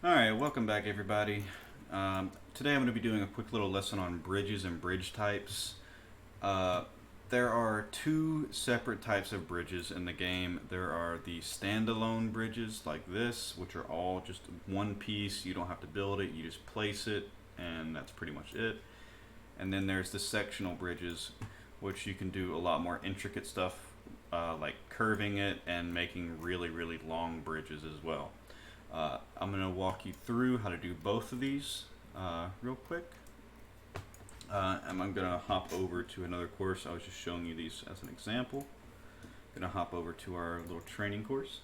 Alright, welcome back everybody. Today I'm going to be doing a quick little lesson on bridges and bridge types. There are two separate types of bridges in the game. There are the standalone bridges like this, which are all just one piece. You don't have to build it, you just place it, and that's pretty much it. And then there's the sectional bridges, which you can do a lot more intricate stuff, like curving it and making really long bridges as well. I'm going to walk you through how to do both of these real quick. And I'm going to hop over to another course. I was just showing you these as an example. I'm going to hop over to our little training course.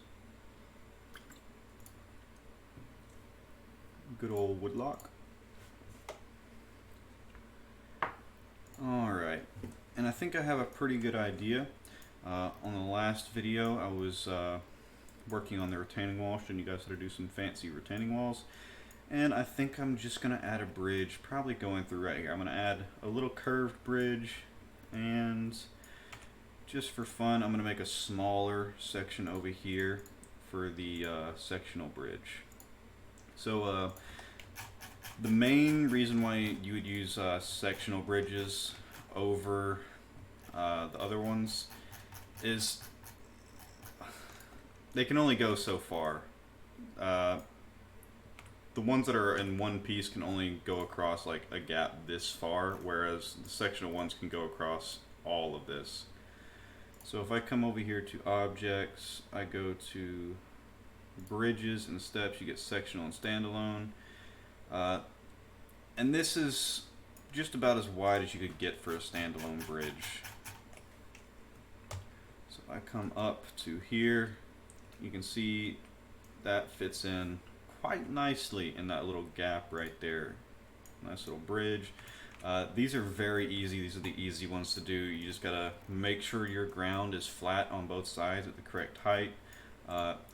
Good old woodlock. Alright, and I think I have a pretty good idea. On the last video I was working on the retaining wall, showing you guys how to do some fancy retaining walls. And I think I'm just going to add a bridge, probably going through right here. I'm going to add a little curved bridge, and just for fun, I'm going to make a smaller section over here for the sectional bridge. So the main reason why you would use sectional bridges over the other ones is they can only go so far. The ones that are in one piece can only go across like a gap this far, whereas the sectional ones can go across all of this. So if I come over here to objects, I go to bridges and steps, you get sectional and standalone. And this is just about as wide as you could get for a standalone bridge. So if I come up to here, you can see that fits in quite nicely in that little gap right there. Nice little bridge. These are very easy. These are the easy ones to do. You just gotta make sure your ground is flat on both sides at the correct height.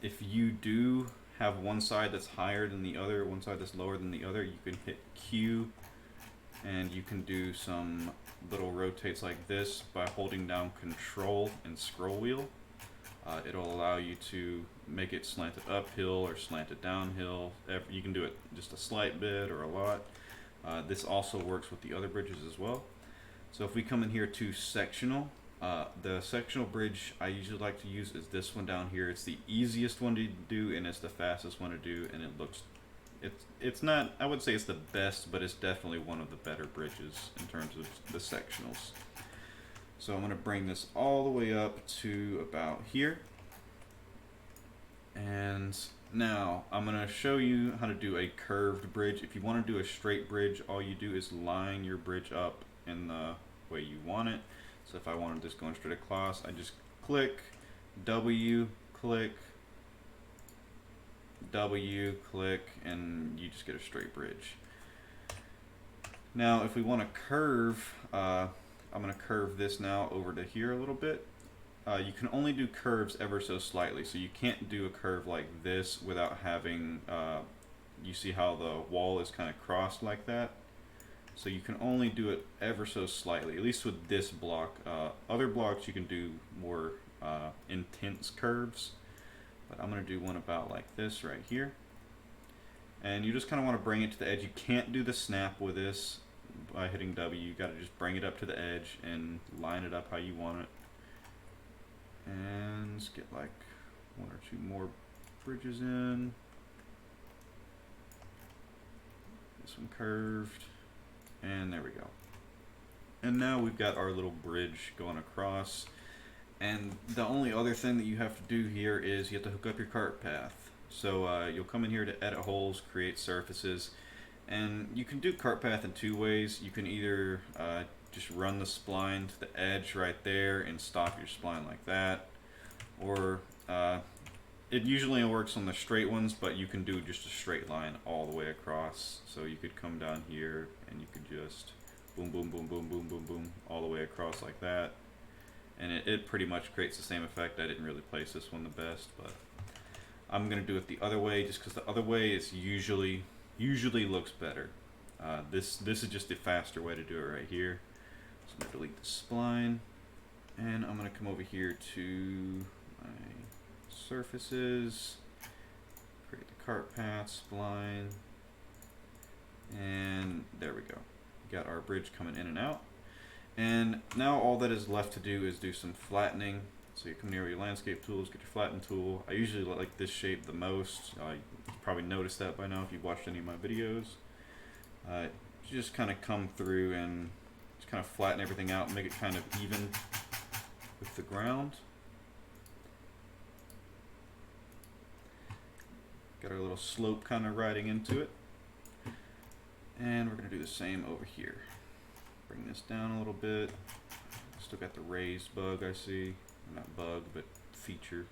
If you do have one side that's higher than the other, one side that's lower than the other, you can hit Q and you can do some little rotates like this by holding down Control and scroll wheel. It'll allow you to make it slanted uphill or slanted downhill. You can do it just a slight bit or a lot. This also works with the other bridges as well. So if we come in here to sectional, the sectional bridge I usually like to use is this one down here. It's the easiest one to do and it's the fastest one to do, and it's not, I would say it's the best, but it's definitely one of the better bridges in terms of the sectionals. So I'm going to bring this all the way up to about here. And now I'm going to show you how to do a curved bridge. If you want to do a straight bridge, all you do is line your bridge up in the way you want it. So if I wanted this going straight across, I just click, W, click, W, click, and you just get a straight bridge. Now if we want to curve, I'm going to curve this now over to here a little bit. You can only do curves ever so slightly, so you can't do a curve like this without having, you see how the wall is kind of crossed like that? So you can only do it ever so slightly, at least with this block. Other blocks you can do more intense curves, but I'm going to do one about like this right here. And you just kind of want to bring it to the edge. You can't do the snap with this by hitting W. You got to just bring it up to the edge and line it up how you want it. And let's get like one or two more bridges in. This one curved, and there we go. And now we've got our little bridge going across. And the only other thing that you have to do here is you have to hook up your cart path. So you'll come in here to edit holes, create surfaces, and you can do cart path in two ways. You can either just run the spline to the edge right there and stop your spline like that, or it usually works on the straight ones, but you can do just a straight line all the way across. So you could come down here and you could just boom boom boom boom boom boom boom all the way across like that, and it pretty much creates the same effect. I didn't really place this one the best, but I'm gonna do it the other way just because the other way is usually looks better. This is just the faster way to do it right here. So I'm going to delete the spline, and I'm going to come over here to my surfaces, create the cart path, spline, and there we go. We got our bridge coming in and out. And now all that is left to do is do some flattening. So you come near your landscape tools, get your flatten tool. I usually like this shape the most. You probably noticed that by now if you've watched any of my videos. You just kind of come through and just kind of flatten everything out and make it kind of even with the ground. Got our little slope kind of riding into it. And we're going to do the same over here. Bring this down a little bit. Still got the raised bug I see. Not bug, but feature.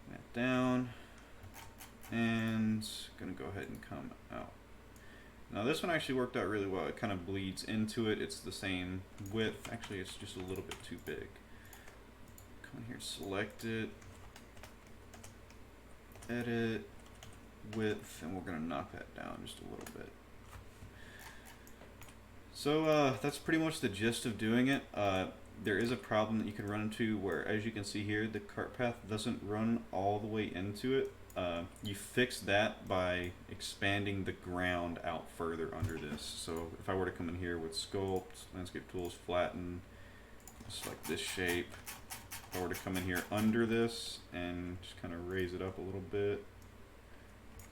That down. And going to go ahead and come out. Now this one actually worked out really well. It kind of bleeds into it. It's the same width. Actually, it's just a little bit too big. Come in here, select it. Edit. Width, and we're going to knock that down just a little bit. So that's pretty much the gist of doing it. There is a problem that you can run into where, as you can see here, the cart path doesn't run all the way into it. You fix that by expanding the ground out further under this. So if I were to come in here with sculpt, landscape tools, flatten, just like this shape. If I were to come in here under this and just kind of raise it up a little bit.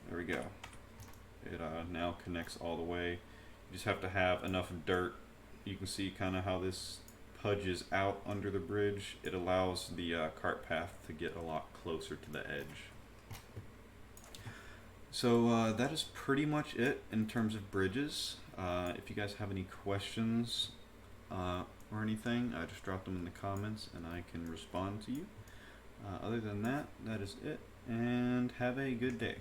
There we go. It now connects all the way. You just have to have enough dirt. You can see kind of how this pudges out under the bridge. It allows the cart path to get a lot closer to the edge. So that is pretty much it in terms of bridges. If you guys have any questions or anything, just drop them in the comments and I can respond to you. Other than that, that is it. And have a good day.